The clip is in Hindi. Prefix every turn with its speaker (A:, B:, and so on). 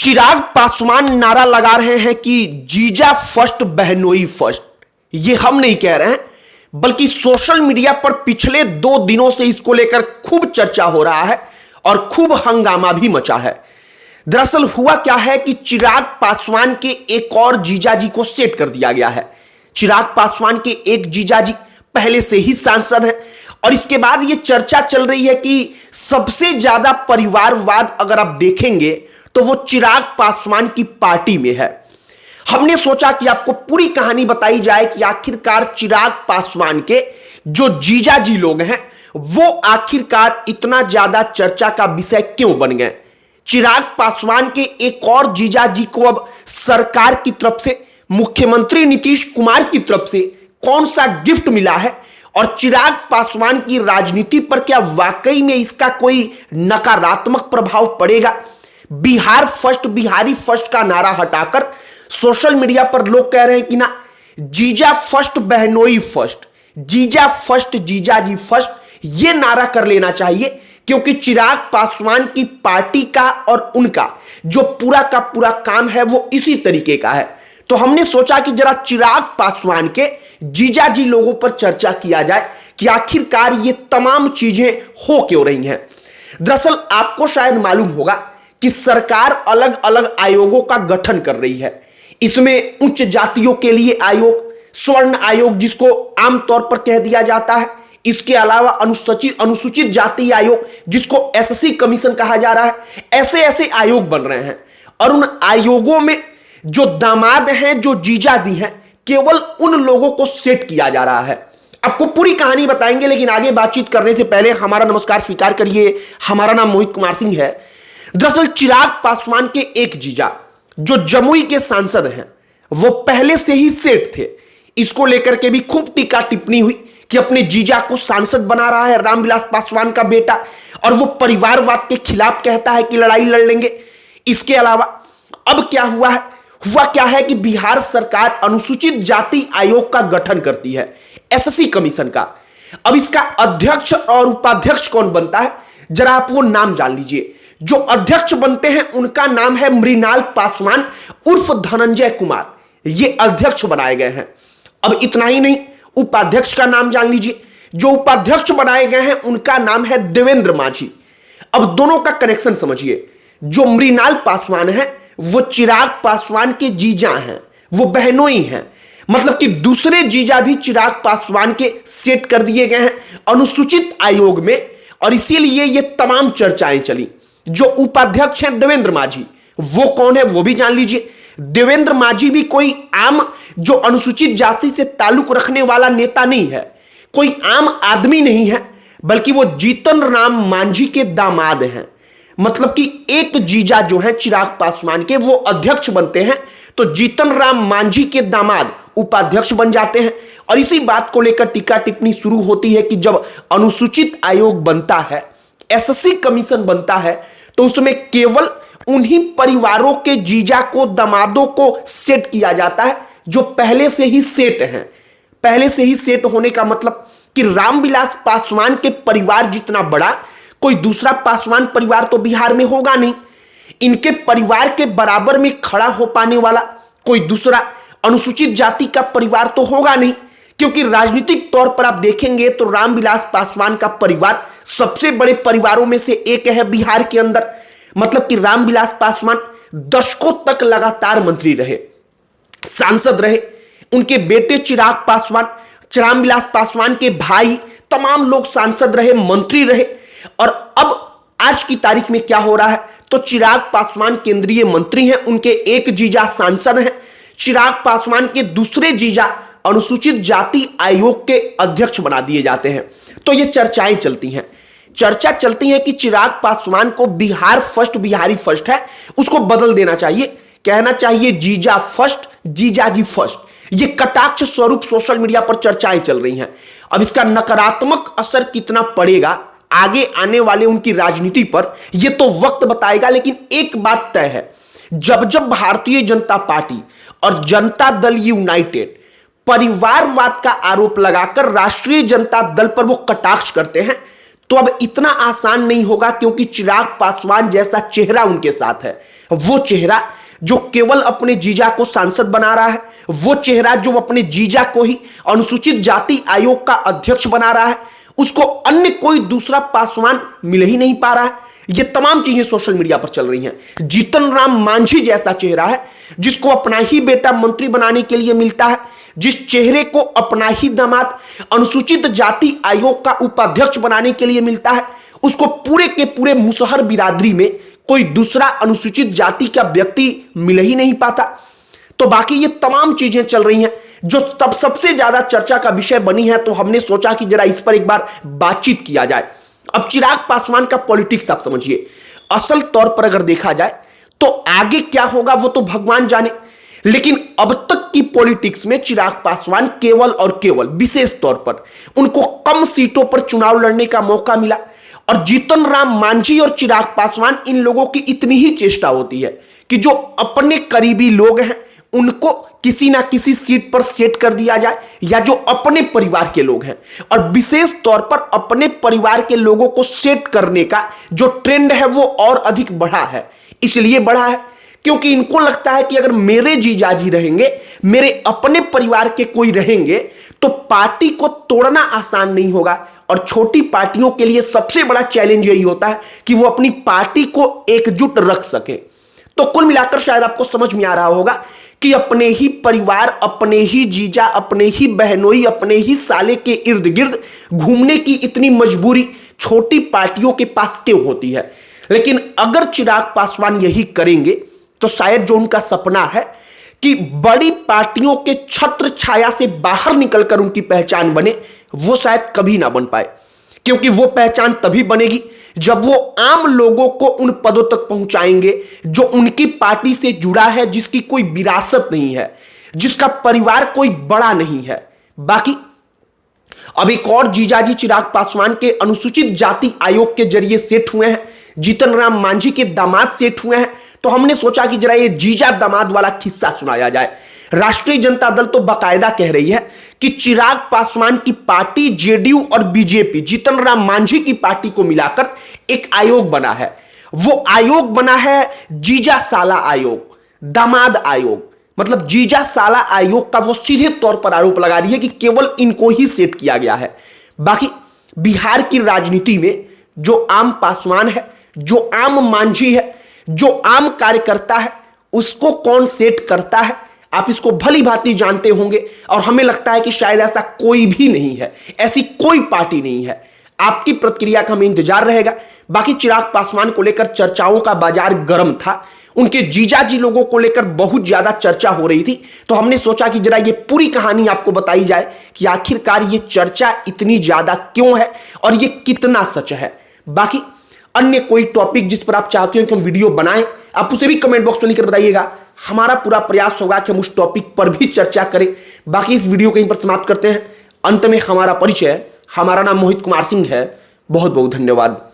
A: चिराग पासवान नारा लगा रहे हैं कि जीजा फर्स्ट बहनोई फर्स्ट। ये हम नहीं कह रहे हैं, बल्कि सोशल मीडिया पर पिछले 2 दिनों से इसको लेकर खूब चर्चा हो रहा है और खूब हंगामा भी मचा है। दरअसल हुआ क्या है कि चिराग पासवान के एक और जीजाजी को सेट कर दिया गया है। चिराग पासवान के एक जीजाजी पहले से ही सांसद हैं और इसके बाद ये चर्चा चल रही है कि सबसे ज्यादा परिवारवाद अगर आप देखेंगे तो वो चिराग पासवान की पार्टी में है। हमने सोचा कि आपको पूरी कहानी बताई जाए कि आखिरकार चिराग पासवान के जो जीजाजी लोग हैं वो आखिरकार इतना ज्यादा चर्चा का विषय क्यों बन गए। चिराग पासवान के एक और जीजाजी को अब सरकार की तरफ से, मुख्यमंत्री नीतीश कुमार की तरफ से कौन सा गिफ्ट मिला है और चिराग पासवान की राजनीति पर क्या वाकई में इसका कोई नकारात्मक प्रभाव पड़ेगा। बिहार फर्स्ट, बिहारी फर्स्ट का नारा हटाकर सोशल मीडिया पर लोग कह रहे हैं कि ना जीजा फर्स्ट बहनोई फर्स्ट, जीजा फर्स्ट जीजाजी फर्स्ट, ये नारा कर लेना चाहिए, क्योंकि चिराग पासवान की पार्टी का और उनका जो पूरा का पूरा काम है वो इसी तरीके का है। तो हमने सोचा कि जरा चिराग पासवान के जीजाजी लोगों पर चर्चा किया जाए कि आखिरकार ये तमाम चीजें हो क्यों रही हैं। दरअसल आपको शायद मालूम होगा कि सरकार अलग अलग आयोगों का गठन कर रही है। इसमें उच्च जातियों के लिए आयोग, स्वर्ण आयोग जिसको आमतौर पर कह दिया जाता है, इसके अलावा अनुसूचित जाति आयोग जिसको एससी कमीशन कहा जा रहा है, ऐसे ऐसे आयोग बन रहे हैं और उन आयोगों में जो दामाद हैं, जो जीजाजी हैं, केवल उन लोगों को सेट किया जा रहा है। आपको पूरी कहानी बताएंगे, लेकिन आगे बातचीत करने से पहले हमारा नमस्कार स्वीकार करिए। हमारा नाम मोहित कुमार सिंह है। दरअसल चिराग पासवान के एक जीजा जो जमुई के सांसद हैं वो पहले से ही सेट थे। इसको लेकर के भी खूब टीका टिप्पणी हुई कि अपने जीजा को सांसद बना रहा है रामविलास पासवान का बेटा, और वो परिवारवाद के खिलाफ कहता है कि लड़ाई लड़ लेंगे। इसके अलावा अब क्या हुआ क्या है कि बिहार सरकार अनुसूचित जाति आयोग का गठन करती है, एससी कमीशन का। अब इसका अध्यक्ष और उपाध्यक्ष कौन बनता है, जरा आप वो नाम जान लीजिए। जो अध्यक्ष बनते हैं उनका नाम है मृणाल पासवान उर्फ धनंजय कुमार, ये अध्यक्ष बनाए गए हैं। अब इतना ही नहीं, उपाध्यक्ष का नाम जान लीजिए। जो उपाध्यक्ष बनाए गए हैं उनका नाम है देवेंद्र माझी। अब दोनों का कनेक्शन समझिए। जो मृणाल पासवान है वो चिराग पासवान के जीजा हैं, वो बहनोई हैं, मतलब कि दूसरे जीजा भी चिराग पासवान के सेट कर दिए गए हैं अनुसूचित आयोग में, और इसीलिए ये तमाम चर्चाएं चली। जो उपाध्यक्ष हैं देवेंद्र माझी, वो कौन है वो भी जान लीजिए। देवेंद्र माझी भी कोई आम जो अनुसूचित जाति से ताल्लुक रखने वाला नेता नहीं है, कोई आम आदमी नहीं है, बल्कि वो जीतन राम मांझी के दामाद हैं। मतलब कि एक जीजा जो है चिराग पासवान के वो अध्यक्ष बनते हैं, तो जीतन राम मांझी के दामाद उपाध्यक्ष बन जाते हैं। और इसी बात को लेकर टीका टिप्पणी शुरू होती है कि जब अनुसूचित आयोग बनता है, एससी कमीशन बनता है, तो उसमें केवल उन्हीं परिवारों के जीजा को, दामादों को सेट किया जाता है जो पहले से ही सेट हैं। पहले से ही सेट होने का मतलब कि रामविलास पासवान के परिवार जितना बड़ा कोई दूसरा पासवान परिवार तो बिहार में होगा नहीं। इनके परिवार के बराबर में खड़ा हो पाने वाला कोई दूसरा अनुसूचित जाति का परिवार तो होगा नहीं, क्योंकि राजनीतिक तौर पर आप देखेंगे तो रामविलास पासवान का परिवार सबसे बड़े परिवारों में से एक है बिहार के अंदर। मतलब कि रामविलास पासवान दशकों तक लगातार मंत्री रहे, सांसद रहे। उनके बेटे चिराग पासवान, रामविलास पासवान के भाई, तमाम लोग सांसद रहे, मंत्री रहे। और अब आज की तारीख में क्या हो रहा है, तो चिराग पासवान केंद्रीय मंत्री हैं, उनके एक जीजा सांसद हैं। चिराग पासवान के दूसरे जीजा अनुसूचित जाति आयोग के अध्यक्ष बना दिए जाते हैं। तो ये चर्चाएं चलती हैं कि चिराग पासवान को बिहार फर्स्ट, बिहारी फर्स्ट है, उसको बदल देना चाहिए, कहना चाहिए जीजा फर्स्ट, जीजाजी फर्स्ट। ये कटाक्ष स्वरूप सोशल मीडिया पर चर्चाएं चल रही हैं। अब इसका नकारात्मक असर कितना पड़ेगा आगे आने वाले उनकी राजनीति पर, यह तो वक्त बताएगा। लेकिन एक बात तय है, जब भारतीय जनता पार्टी और जनता दल यूनाइटेड परिवारवाद का आरोप लगाकर राष्ट्रीय जनता दल पर वो कटाक्ष करते हैं, तो अब इतना आसान नहीं होगा, क्योंकि चिराग पासवान जैसा चेहरा उनके साथ है। वो चेहरा जो केवल अपने जीजा को सांसद बना रहा है, वो चेहरा जो अपने जीजा को ही अनुसूचित जाति आयोग का अध्यक्ष बना रहा है, उसको अन्य कोई दूसरा पासवान मिल ही नहीं पा रहा है। ये तमाम चीजें सोशल मीडिया पर चल रही हैं। जीतन राम मांझी जैसा चेहरा है जिसको अपना ही बेटा मंत्री बनाने के लिए मिलता है, जिस चेहरे को अपना ही दामाद अनुसूचित जाति आयोग का उपाध्यक्ष बनाने के लिए मिलता है, उसको पूरे के पूरे मुसहर बिरादरी में कोई दूसरा अनुसूचित जाति का व्यक्ति मिल ही नहीं पाता। तो बाकी ये तमाम चीजें चल रही हैं जो तब सबसे ज्यादा चर्चा का विषय बनी है, तो हमने सोचा कि जरा इस पर एक बार बातचीत किया जाए। अब चिराग पासवान का पॉलिटिक्स आप समझिए, असल तौर पर अगर देखा जाए तो आगे क्या होगा वो तो भगवान जाने, लेकिन अब तक की पॉलिटिक्स में चिराग पासवान केवल और केवल विशेष तौर पर उनको कम सीटों पर चुनाव लड़ने का मौका मिला। और जीतन राम मांझी और चिराग पासवान, इन लोगों की इतनी ही चेष्टा होती है कि जो अपने करीबी लोग हैं उनको किसी ना किसी सीट पर सेट कर दिया जाए, या जो अपने परिवार के लोग हैं, और विशेष तौर पर अपने परिवार के लोगों को सेट करने का जो ट्रेंड है वो और अधिक बढ़ा है। इसलिए बढ़ा है क्योंकि इनको लगता है कि अगर मेरे जीजाजी रहेंगे, मेरे अपने परिवार के कोई रहेंगे, तो पार्टी को तोड़ना आसान नहीं होगा। और छोटी पार्टियों के लिए सबसे बड़ा चैलेंज यही होता है कि वो अपनी पार्टी को एकजुट रख सके। तो कुल मिलाकर शायद आपको समझ में आ रहा होगा कि अपने ही परिवार, अपने ही जीजा, अपने ही बहनोई, अपने ही साले के इर्द गिर्द घूमने की इतनी मजबूरी छोटी पार्टियों के पास क्यों होती है। लेकिन अगर चिराग पासवान यही करेंगे तो शायद जो उनका सपना है कि बड़ी पार्टियों के छत्र छाया से बाहर निकलकर उनकी पहचान बने, वो शायद कभी ना बन पाए। क्योंकि वो पहचान तभी बनेगी जब वो आम लोगों को उन पदों तक पहुंचाएंगे जो उनकी पार्टी से जुड़ा है, जिसकी कोई विरासत नहीं है, जिसका परिवार कोई बड़ा नहीं है। बाकी अब एक और जीजाजी चिराग पासवान के अनुसूचित जाति आयोग के जरिए सेट हुए हैं, जीतन राम मांझी के दामाद सेट हुए हैं। तो हमने सोचा कि जरा ये जीजा दामाद वाला किस्सा सुनाया जाए। राष्ट्रीय जनता दल तो बाकायदा कह रही है कि चिराग पासवान की पार्टी, जेडीयू और बीजेपी, जीतन राम मांझी की पार्टी को मिलाकर एक आयोग बना है। वो आयोग बना है जीजा साला आयोग, दामाद आयोग। मतलब जीजा साला आयोग का वो सीधे तौर पर आरोप लगा रही है कि केवल इनको ही सेट किया गया है। बाकी बिहार की राजनीति में जो आम पासवान है, जो आम मांझी है, जो आम कार्यकर्ता है, उसको कौन सेट करता है, आप इसको भली भांति जानते होंगे। और हमें लगता है कि शायद ऐसा कोई भी नहीं है, ऐसी कोई पार्टी नहीं है। आपकी प्रतिक्रिया का हमें इंतजार रहेगा। बाकी चिराग पासवान को लेकर चर्चाओं का बाजार गर्म था, उनके जीजाजी लोगों को लेकर बहुत ज्यादा चर्चा हो रही थी। तो हमने सोचा कि जरा ये पूरी कहानी आपको बताई जाए कि आखिरकार ये चर्चा इतनी ज्यादा क्यों है और ये कितना सच है। बाकी अन्य कोई टॉपिक जिस पर आप चाहते हो कि हम वीडियो बनाएं, आप उसे भी कमेंट बॉक्स में लिखकर बताइएगा। हमारा पूरा प्रयास होगा कि हम उस टॉपिक पर भी चर्चा करें। बाकी इस वीडियो को यहीं पर समाप्त करते हैं। अंत में हमारा परिचय, हमारा नाम मोहित कुमार सिंह है। बहुत बहुत धन्यवाद।